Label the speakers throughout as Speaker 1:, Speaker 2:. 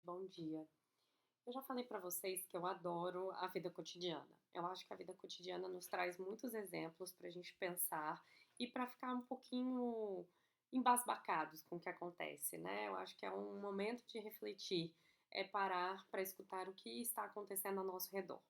Speaker 1: Bom dia. Eu já falei pra vocês que eu adoro a vida cotidiana. Eu acho que a vida cotidiana nos traz muitos exemplos pra gente pensar e pra ficar um pouquinho embasbacados com o que acontece, né? Eu acho que é um momento de refletir, é parar para escutar o que está acontecendo ao nosso redor.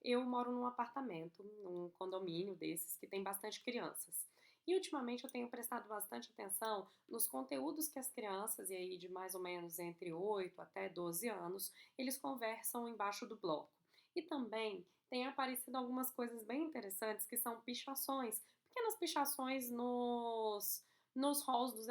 Speaker 1: Eu moro num apartamento, num condomínio desses que tem bastante crianças. E ultimamente eu tenho prestado bastante atenção nos conteúdos que as crianças, e aí de mais ou menos entre 8 até 12 anos, eles conversam embaixo do bloco. E também tem aparecido algumas coisas bem interessantes que são pichações, pequenas pichações nos halls dos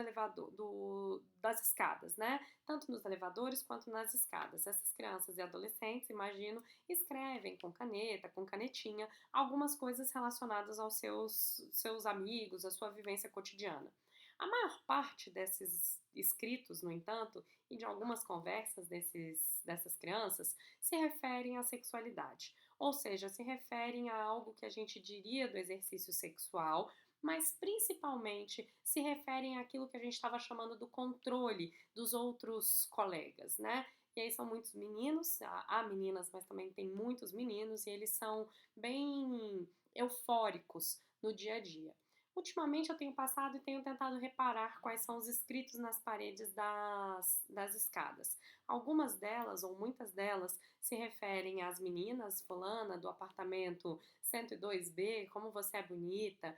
Speaker 1: das escadas, né? Tanto nos elevadores quanto nas escadas. Essas crianças e adolescentes, imagino, escrevem com caneta, com canetinha, algumas coisas relacionadas aos seus amigos, à sua vivência cotidiana. A maior parte desses escritos, no entanto, e de algumas conversas dessas crianças, se referem à sexualidade. Ou seja, se referem a algo que a gente diria do exercício sexual, mas principalmente se referem àquilo que a gente estava chamando do controle dos outros colegas, né? E aí são muitos meninos, há meninas, mas também tem muitos meninos, e eles são bem eufóricos no dia a dia. Ultimamente eu tenho passado e tenho tentado reparar quais são os escritos nas paredes das escadas. Algumas delas, ou muitas delas, se referem às meninas, fulana, do apartamento 102B, como você é bonita,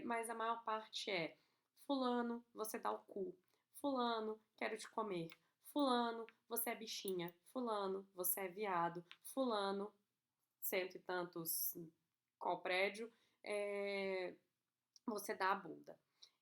Speaker 1: mas a maior parte é fulano, você dá o cu, fulano, quero te comer, fulano, você é bichinha, fulano, você é viado, fulano, cento e tantos, qual prédio, é, você dá a bunda.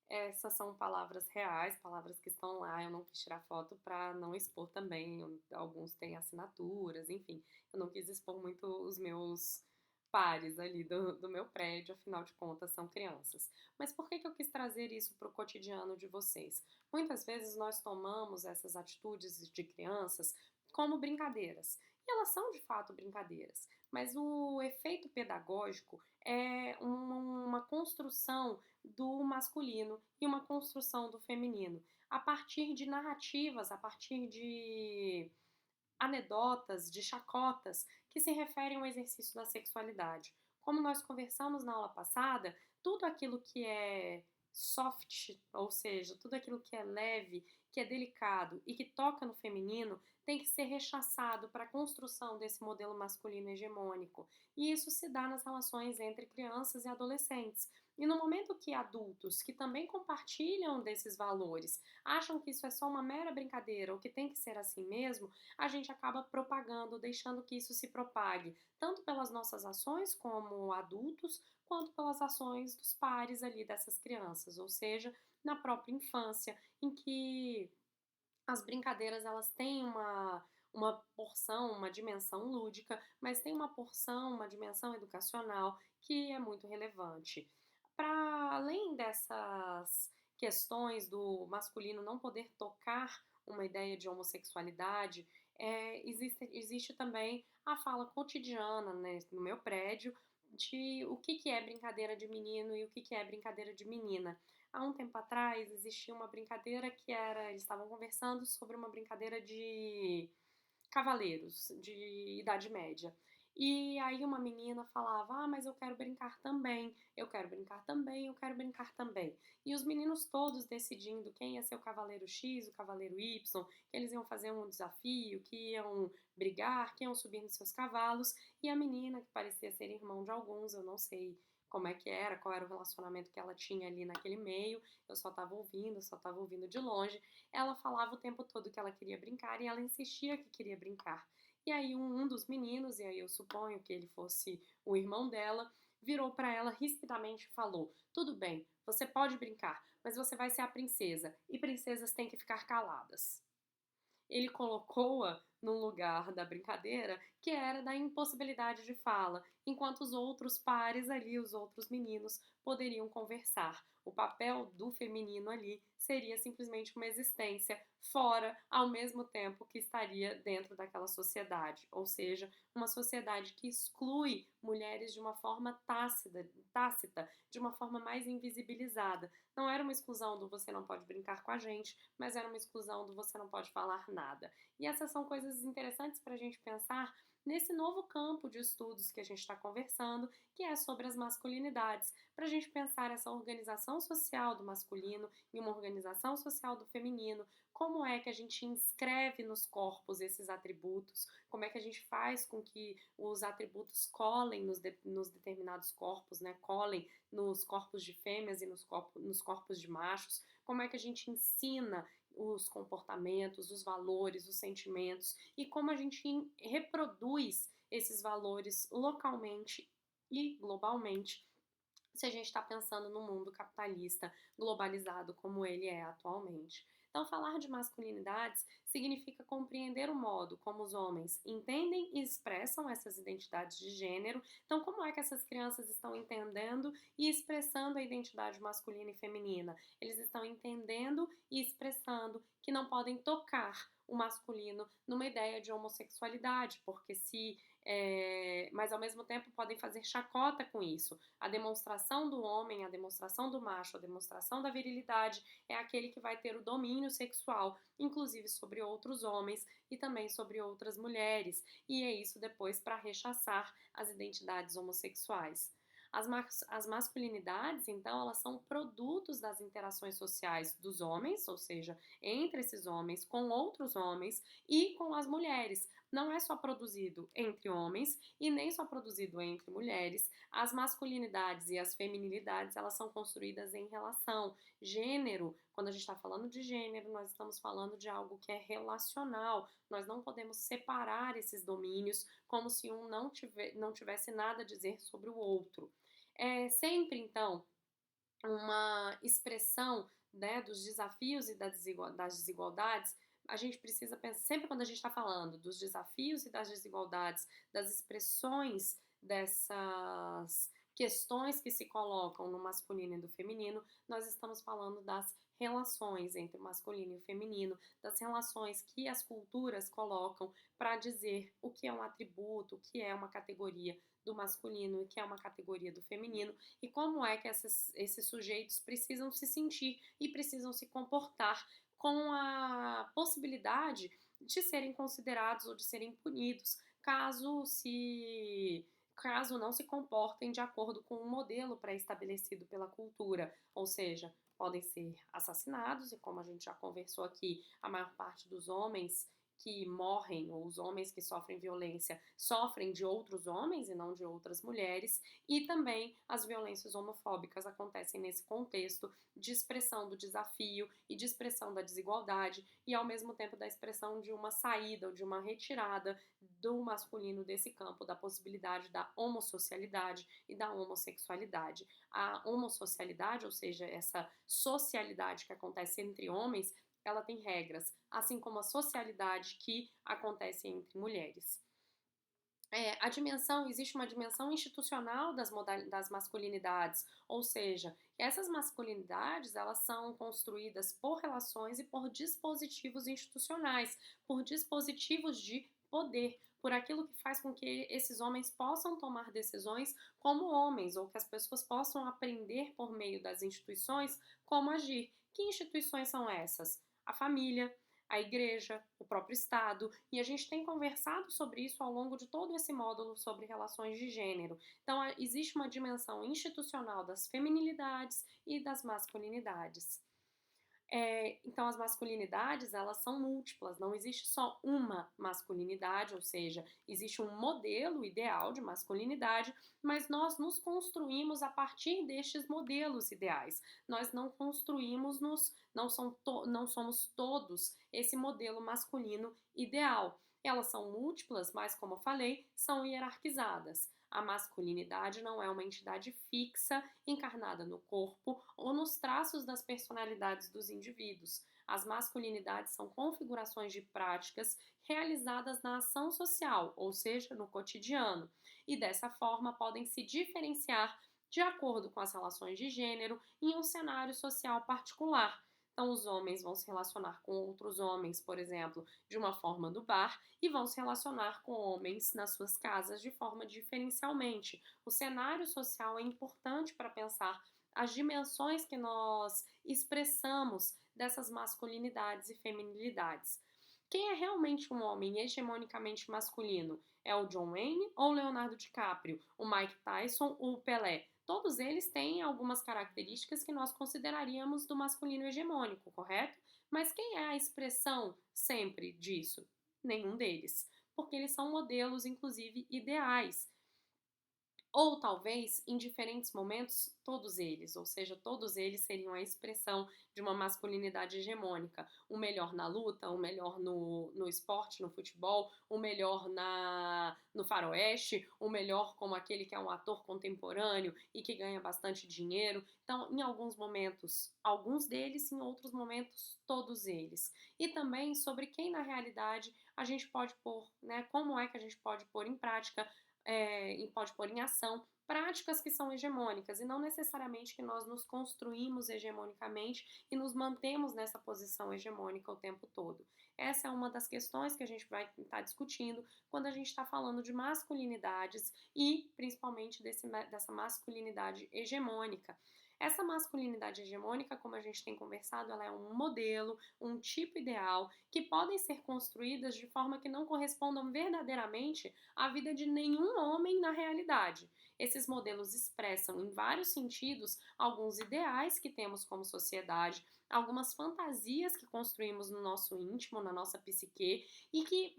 Speaker 1: Essas são palavras reais, palavras que estão lá. Eu não quis tirar foto para não expor também. Alguns têm assinaturas, enfim. Eu não quis expor muito os meus pares ali do meu prédio, afinal de contas são crianças. Mas por que eu quis trazer isso para o cotidiano de vocês? Muitas vezes nós tomamos essas atitudes de crianças como brincadeiras. E elas são de fato brincadeiras, mas o efeito pedagógico é uma construção do masculino e uma construção do feminino, a partir de narrativas, a partir de anedotas, de chacotas que se referem ao exercício da sexualidade. Como nós conversamos na aula passada, tudo aquilo que é soft, ou seja, tudo aquilo que é leve, que é delicado e que toca no feminino, tem que ser rechaçado para a construção desse modelo masculino hegemônico. E isso se dá nas relações entre crianças e adolescentes. E no momento que adultos que também compartilham desses valores acham que isso é só uma mera brincadeira ou que tem que ser assim mesmo, a gente acaba propagando, deixando que isso se propague, tanto pelas nossas ações como adultos, quanto pelas ações dos pares ali dessas crianças, ou seja, na própria infância, em que as brincadeiras elas têm uma porção, uma dimensão lúdica, mas tem uma porção, uma dimensão educacional que é muito relevante. Para além dessas questões do masculino não poder tocar uma ideia de homossexualidade, existe também a fala cotidiana, né, no meu prédio de o que é brincadeira de menino e o que é brincadeira de menina. Há um tempo atrás existia uma brincadeira que era, eles estavam conversando sobre uma brincadeira de cavaleiros, de Idade Média. E aí uma menina falava, ah, mas eu quero brincar também, eu quero brincar também, eu quero brincar também. E os meninos todos decidindo quem ia ser o cavaleiro X, o cavaleiro Y, que eles iam fazer um desafio, que iam brigar, que iam subir nos seus cavalos. E a menina, que parecia ser irmão de alguns, eu não sei como é que era, qual era o relacionamento que ela tinha ali naquele meio, eu só estava ouvindo de longe. Ela falava o tempo todo que ela queria brincar e ela insistia que queria brincar. E aí um dos meninos, e aí eu suponho que ele fosse o irmão dela, virou para ela rispidamente e falou: "Tudo bem, você pode brincar, mas você vai ser a princesa, e princesas têm que ficar caladas." Ele colocou-a num lugar da brincadeira que era da impossibilidade de fala, enquanto os outros pares ali, os outros meninos, poderiam conversar. O papel do feminino ali seria simplesmente uma existência fora, ao mesmo tempo que estaria dentro daquela sociedade, ou seja, uma sociedade que exclui mulheres de uma forma tácita, de uma forma mais invisibilizada. Não era uma exclusão do você não pode brincar com a gente, mas era uma exclusão do você não pode falar nada. E essas são coisas coisas interessantes para a gente pensar nesse novo campo de estudos que a gente está conversando, que é sobre as masculinidades, para a gente pensar essa organização social do masculino e uma organização social do feminino, como é que a gente inscreve nos corpos esses atributos, como é que a gente faz com que os atributos colhem nos determinados corpos, né? Colhem nos corpos de fêmeas e nos corpos de machos, como é que a gente ensina os comportamentos, os valores, os sentimentos e como a gente reproduz esses valores localmente e globalmente, se a gente está pensando no mundo capitalista globalizado como ele é atualmente. Então, falar de masculinidades significa compreender o modo como os homens entendem e expressam essas identidades de gênero. Então, como é que essas crianças estão entendendo e expressando a identidade masculina e feminina? Eles estão entendendo e expressando que não podem tocar o masculino numa ideia de homossexualidade, porque se mas ao mesmo tempo podem fazer chacota com isso. A demonstração do homem, a demonstração do macho, a demonstração da virilidade é aquele que vai ter o domínio sexual, inclusive sobre outros homens e também sobre outras mulheres. E é isso depois para rechaçar as identidades homossexuais. As masculinidades, então, elas são produtos das interações sociais dos homens, ou seja, entre esses homens, com outros homens e com as mulheres. Não é só produzido entre homens e nem só produzido entre mulheres. As masculinidades e as feminilidades, elas são construídas em relação. Gênero, quando a gente está falando de gênero, nós estamos falando de algo que é relacional. Nós não podemos separar esses domínios como se um não tivesse nada a dizer sobre o outro. É sempre, então, uma expressão, né, dos desafios e das desigualdades. A gente precisa pensar, sempre quando a gente está falando dos desafios e das desigualdades, das expressões dessas questões que se colocam no masculino e do feminino, nós estamos falando das relações entre o masculino e o feminino, das relações que as culturas colocam para dizer o que é um atributo, o que é uma categoria do masculino e o que é uma categoria do feminino, e como é que esses sujeitos precisam se sentir e precisam se comportar com a possibilidade de serem considerados ou de serem punidos caso não se comportem de acordo com um modelo pré-estabelecido pela cultura, ou seja, podem ser assassinados, e como a gente já conversou aqui, a maior parte dos homens que morrem, ou os homens que sofrem violência, sofrem de outros homens e não de outras mulheres, e também as violências homofóbicas acontecem nesse contexto de expressão do desafio e de expressão da desigualdade, e ao mesmo tempo da expressão de uma saída ou de uma retirada do masculino desse campo, da possibilidade da homossocialidade e da homossexualidade. A homossocialidade, ou seja, essa socialidade que acontece entre homens, ela tem regras, assim como a socialidade que acontece entre mulheres. Existe uma dimensão institucional das masculinidades, ou seja, essas masculinidades elas são construídas por relações e por dispositivos institucionais, por dispositivos de poder, por aquilo que faz com que esses homens possam tomar decisões como homens, ou que as pessoas possam aprender por meio das instituições como agir. Que instituições são essas? A família, a igreja, o próprio Estado, e a gente tem conversado sobre isso ao longo de todo esse módulo sobre relações de gênero. Então, existe uma dimensão institucional das feminilidades e das masculinidades. Então, as masculinidades, elas são múltiplas, não existe só uma masculinidade, ou seja, existe um modelo ideal de masculinidade, mas nós nos construímos a partir destes modelos ideais. Nós não construímos-nos, não somos todos esse modelo masculino ideal. Elas são múltiplas, mas, como eu falei, são hierarquizadas. A masculinidade não é uma entidade fixa, encarnada no corpo ou nos traços das personalidades dos indivíduos. As masculinidades são configurações de práticas realizadas na ação social, ou seja, no cotidiano, e dessa forma podem se diferenciar de acordo com as relações de gênero em um cenário social particular. Então, os homens vão se relacionar com outros homens, por exemplo, de uma forma do bar, e vão se relacionar com homens nas suas casas de forma diferencialmente. O cenário social é importante para pensar as dimensões que nós expressamos dessas masculinidades e feminilidades. Quem é realmente um homem hegemonicamente masculino? É o John Wayne ou o Leonardo DiCaprio? O Mike Tyson ou o Pelé? Todos eles têm algumas características que nós consideraríamos do masculino hegemônico, correto? Mas quem é a expressão sempre disso? Nenhum deles. Porque eles são modelos, inclusive, ideais. Ou talvez, em diferentes momentos, todos eles, ou seja, todos eles seriam a expressão de uma masculinidade hegemônica. O melhor na luta, o melhor no esporte, no futebol, o melhor no faroeste, o melhor como aquele que é um ator contemporâneo e que ganha bastante dinheiro. Então, em alguns momentos, alguns deles, em outros momentos, todos eles. E também sobre quem na realidade a gente pode pôr, né? Como é que a gente pode pôr em prática e pode pôr em ação práticas que são hegemônicas e não necessariamente que nós nos construímos hegemonicamente e nos mantemos nessa posição hegemônica o tempo todo. Essa é uma das questões que a gente vai estar discutindo quando a gente está falando de masculinidades e principalmente dessa masculinidade hegemônica. Essa masculinidade hegemônica, como a gente tem conversado, ela é um modelo, um tipo ideal que podem ser construídas de forma que não correspondam verdadeiramente à vida de nenhum homem na realidade. Esses modelos expressam em vários sentidos alguns ideais que temos como sociedade, algumas fantasias que construímos no nosso íntimo, na nossa psique e que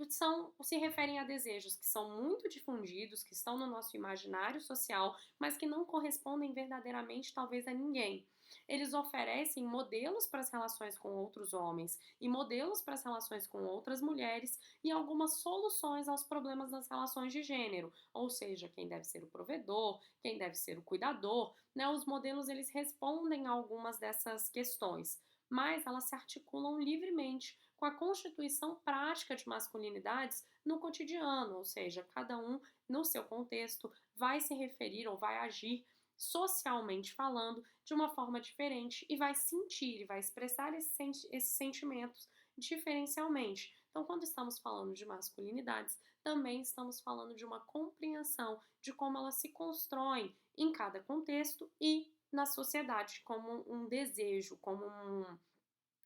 Speaker 1: se referem a desejos que são muito difundidos, que estão no nosso imaginário social, mas que não correspondem verdadeiramente talvez a ninguém. Eles oferecem modelos para as relações com outros homens e modelos para as relações com outras mulheres e algumas soluções aos problemas das relações de gênero, ou seja, quem deve ser o provedor, quem deve ser o cuidador, né? Os modelos eles respondem a algumas dessas questões, mas elas se articulam livremente com a constituição prática de masculinidades no cotidiano, ou seja, cada um no seu contexto vai se referir ou vai agir socialmente falando de uma forma diferente e vai sentir e vai expressar esses sentimentos diferencialmente. Então, quando estamos falando de masculinidades, também estamos falando de uma compreensão de como elas se constroem em cada contexto e na sociedade como um desejo, como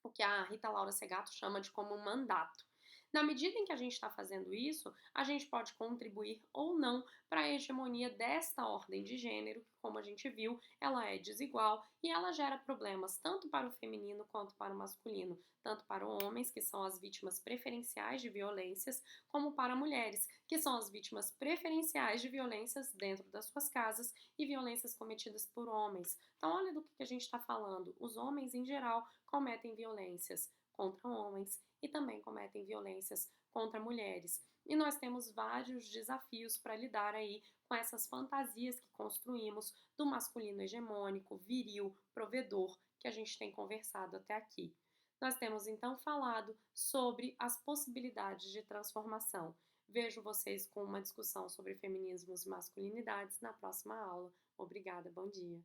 Speaker 1: o que a Rita Laura Segato chama de como um mandato. Na medida em que a gente está fazendo isso, a gente pode contribuir ou não para a hegemonia desta ordem de gênero, que, como a gente viu, ela é desigual e ela gera problemas tanto para o feminino quanto para o masculino, tanto para homens, que são as vítimas preferenciais de violências, como para mulheres, que são as vítimas preferenciais de violências dentro das suas casas e violências cometidas por homens. Então, olha do que a gente está falando. Os homens, em geral, cometem violências contra homens e também cometem violências contra mulheres. E nós temos vários desafios para lidar aí com essas fantasias que construímos do masculino hegemônico, viril, provedor, que a gente tem conversado até aqui. Nós temos então falado sobre as possibilidades de transformação. Vejo vocês com uma discussão sobre feminismos e masculinidades na próxima aula. Obrigada, bom dia.